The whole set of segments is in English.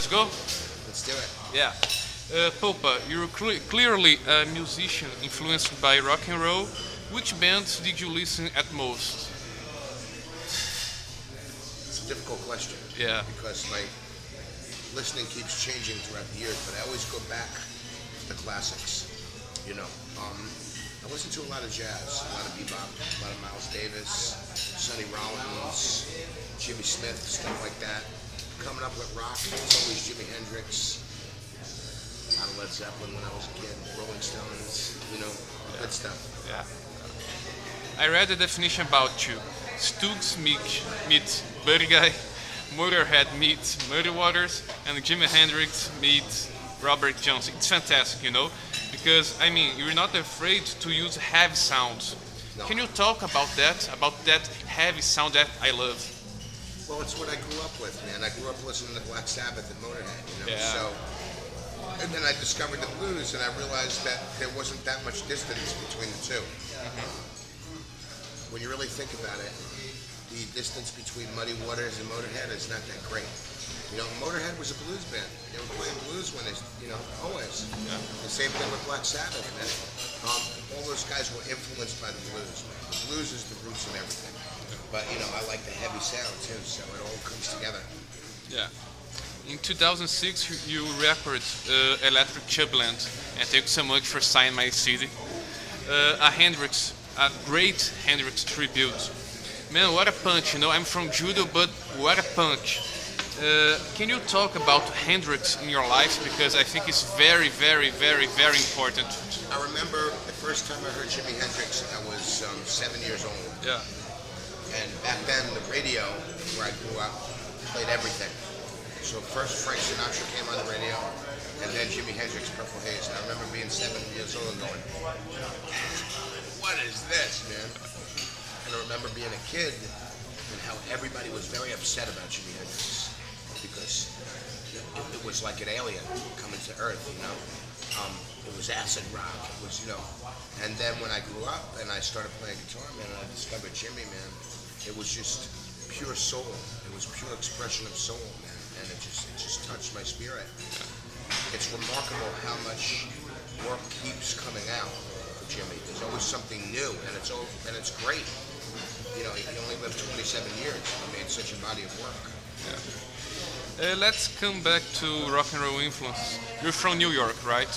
Let's go? Let's do it. Yeah. Popa, you're clearly a musician influenced by rock and roll. Which bands did you listen at most? It's a difficult question. Yeah. Because my listening keeps changing throughout the years, but I always go back to the classics. You know, I listen to a lot of jazz, a lot of bebop, a lot of Miles Davis, Sonny Rollins, Jimmy Smith, stuff like that. Coming up with rock, it's always Jimi Hendrix, a lot of Led Zeppelin when I was a kid, Rolling Stones, you know, good stuff. Yeah. I read the definition about you. Stooges meets Buddy Guy, Motorhead meets Muddy Waters, and Jimi Hendrix meets Robert Johnson. It's fantastic, you know, because I mean you're not afraid to use heavy sounds. No. Can you talk about that heavy sound that I love? Well, it's what I grew up with, man. I grew up listening to Black Sabbath and Motorhead, you know. Yeah. So, and then I discovered the blues, and I realized that there wasn't that much distance between the two. When you really think about it, the distance between Muddy Waters and Motorhead is not that great. You know, Motorhead was a blues band. They were playing blues when they, you know, always. Yeah. The same thing with Black Sabbath, man. All those guys were influenced by the blues. The blues is the roots of everything. But, you know, I like the heavy sound, too, so it all comes together. Yeah. In 2006, you recorded Electric Chubland, and thank you so much for signing my CD. A great Hendrix tribute. Man, what a punch, you know, I'm from judo, but what a punch. Can you talk about Hendrix in your life? Because I think it's very, very, very, very important. I remember the first time I heard Jimi Hendrix, I was 7 years old. Yeah. And back then, the radio, where I grew up, played everything. So first Frank Sinatra came on the radio, and then Jimi Hendrix, Purple Haze. And I remember being 7 years old and going, what is this, man? And I remember being a kid and how everybody was very upset about Jimi Hendrix because it was like an alien coming to Earth, you know? It was acid rock, it was, you know. And then when I grew up and I started playing guitar, man, and I discovered Jimmy, man, it was just pure soul. It was pure expression of soul, man, and it just touched my spirit. It's remarkable how much work keeps coming out for Jimmy. There's always something new, and it's great. You know, he only lived 27 years. He made such a body of work. Yeah. Let's come back to rock and roll influence. You're from New York, right?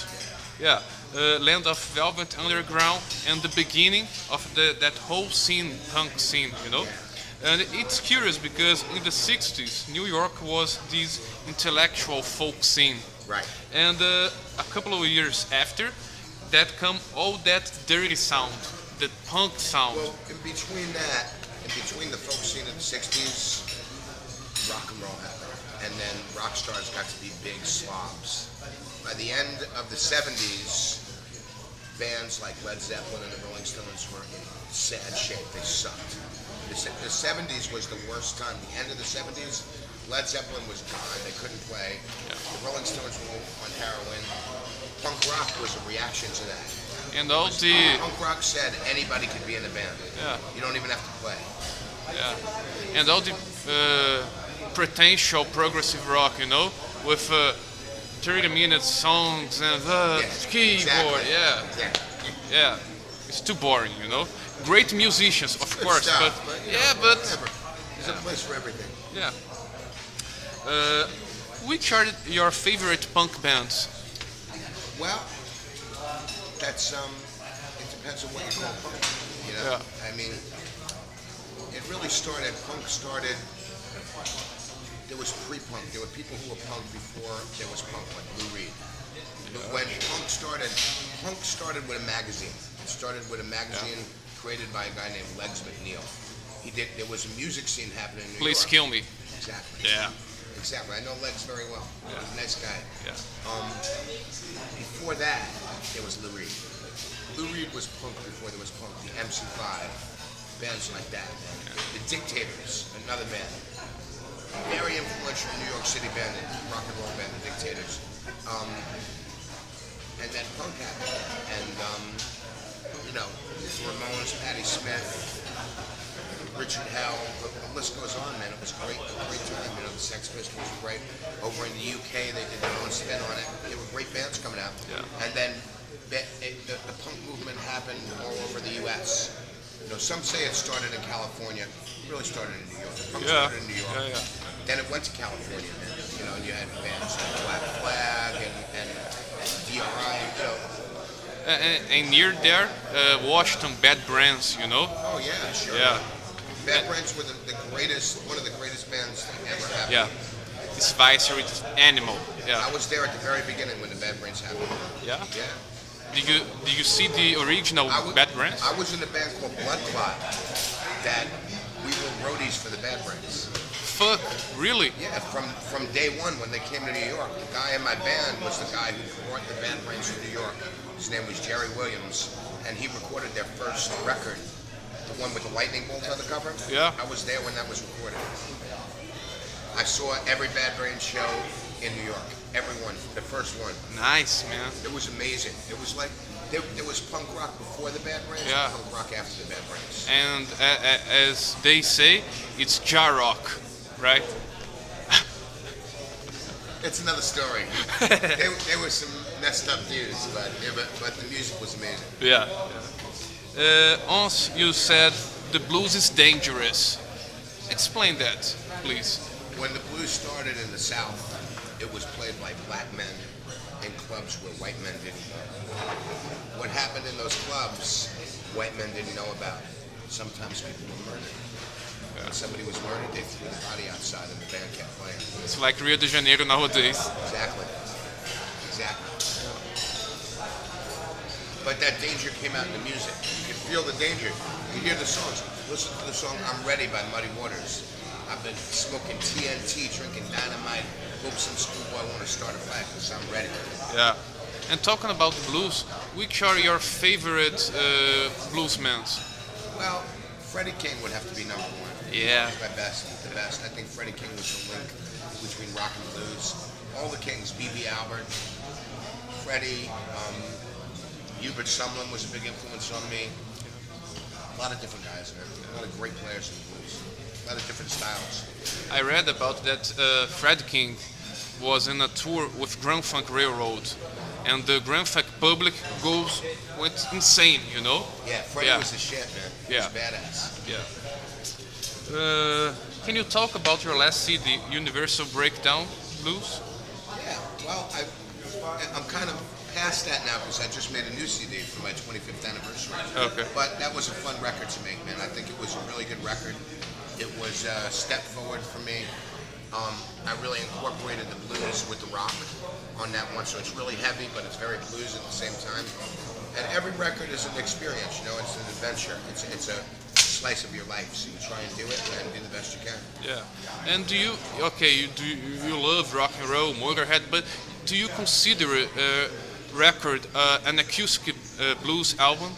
Yeah. Land of Velvet Underground and the beginning of that whole scene, punk scene, you know? And it's curious because in the 60s, New York was this intellectual folk scene. Right. And a couple of years after, that come all that dirty sound, the punk sound. Well, in between the folk scene of the 60s, rock and roll happened. And then rock stars got to be big slobs. By the end of the 70s, bands like Led Zeppelin and the Rolling Stones were in sad shape. They sucked. The 70s was the worst time. The end of the 70s, Led Zeppelin was gone. They couldn't play. Yeah. The Rolling Stones were on heroin. Punk rock was a reaction to that. And all the... Punk rock said anybody could be in a band. Yeah. You don't even have to play. Yeah. And all the potential progressive rock, you know, with 30-minute songs and keyboard. Exactly. Yeah. Exactly. Yeah. It's too boring, you know. Great musicians, of Good course, stuff, but you yeah, know, but whatever. There's a place for everything. yeah. Which are your favorite punk bands? Well, that's it depends on what you call punk. You know, Yeah. I mean, it really started. Punk started. There was pre-punk. There were people who were punk before there was punk, like Lou Reed. When punk started with a magazine. It started with a magazine created by a guy named Legs McNeil. There was a music scene happening in New Please York. Kill Me. Exactly. Yeah. Exactly. I know Legs very well. Yeah. He's a nice guy. Yeah. Before that, there was Lou Reed. Lou Reed was punk before there was punk. The MC5, bands like that. The Dictators, another band. Very influential New York City band, rock and roll band, the Dictators. And then punk happened. And, you know, Ramones, Patti Smith, Richard Hell, the list goes on, man. It was a great time, you know, the Sex dance festivals were great. Over in the UK, they did their own spin on it. There were great bands coming out. Yeah. And then the punk movement happened all over the US. You know, some say it started in California. It really started in New York. The punk started in New York. Yeah, yeah. Then it went to California, man. You know, and you had bands like Black Flag and DRI, you know. And near there, Washington, Bad Brands, you know? Oh, yeah, sure. Yeah. Bad Brains were the greatest, one of the greatest bands that ever happened. Yeah. Spicer with Animal. Yeah. I was there at the very beginning when the Bad Brains happened. Yeah? Yeah. Did you see the original Bad Brands? I was in a band called Blood Clot that we were roadies for the Bad Brains. Fuck, really? Yeah, from day one when they came to New York. The guy in my band was the guy who brought the Bad Brains to New York. His name was Jerry Williams, and he recorded their first record, the one with the lightning bolt on the cover. Yeah. I was there when that was recorded. I saw every Bad Brains show in New York. Everyone, the first one. Nice, man. It was amazing. It was like, there was punk rock before the Bad Brains Yeah. and punk rock after the Bad Brains. And as they say, it's jar rock, right? It's another story. There were some messed up dudes, but the music was amazing. Yeah. Once you said the blues is dangerous. Explain that, please. When the blues started in the South, it was played by black men in clubs where white men didn't go. What happened in those clubs, white men didn't know about. Sometimes people were murdered. When somebody was murdered, they threw the body outside and the band kept playing. It's like Rio de Janeiro nowadays. Exactly. Exactly. But that danger came out in the music. You could feel the danger. You hear the songs. Listen to the song I'm Ready by Muddy Waters. I've been smoking TNT, drinking dynamite. Hope some schoolboy want to start a fight because I'm ready. Yeah. And talking about blues, which are your favorite bluesmen? Well, Freddie King would have to be number one. Yeah. He's the best. I think Freddie King was the link between rock and blues. All the Kings, B.B. Albert, Freddie, Hubert Sumlin was a big influence on me. A lot of different guys, man. A lot of great players in the blues. A lot of different styles. I read about that Fred King was in a tour with Grand Funk Railroad, and the Grand Funk public went insane, you know? Yeah, Freddie was the shit, man. He was badass. Yeah. Can you talk about your last CD, Universal Breakdown Blues? Yeah, well, I'm kind of past that now because I just made a new CD for my 25th anniversary. Okay. But that was a fun record to make, man. I think it was a really good record. It was a step forward for me. I really incorporated the blues with the rock on that one, so it's really heavy, but it's very blues at the same time. And every record is an experience, you know, it's an adventure. It's a slice of your life, so you try and do it and do the best you can. Yeah. And do you love rock and roll, Motorhead, but do you consider a record an acoustic blues album?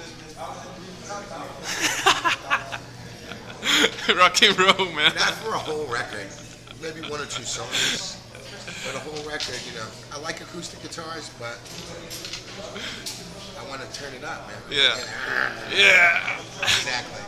Rock and roll, man. Not for a whole record, maybe one or two songs, but a whole record, you know. I like acoustic guitars, but I want to turn it up, man. Yeah. Yeah. Exactly.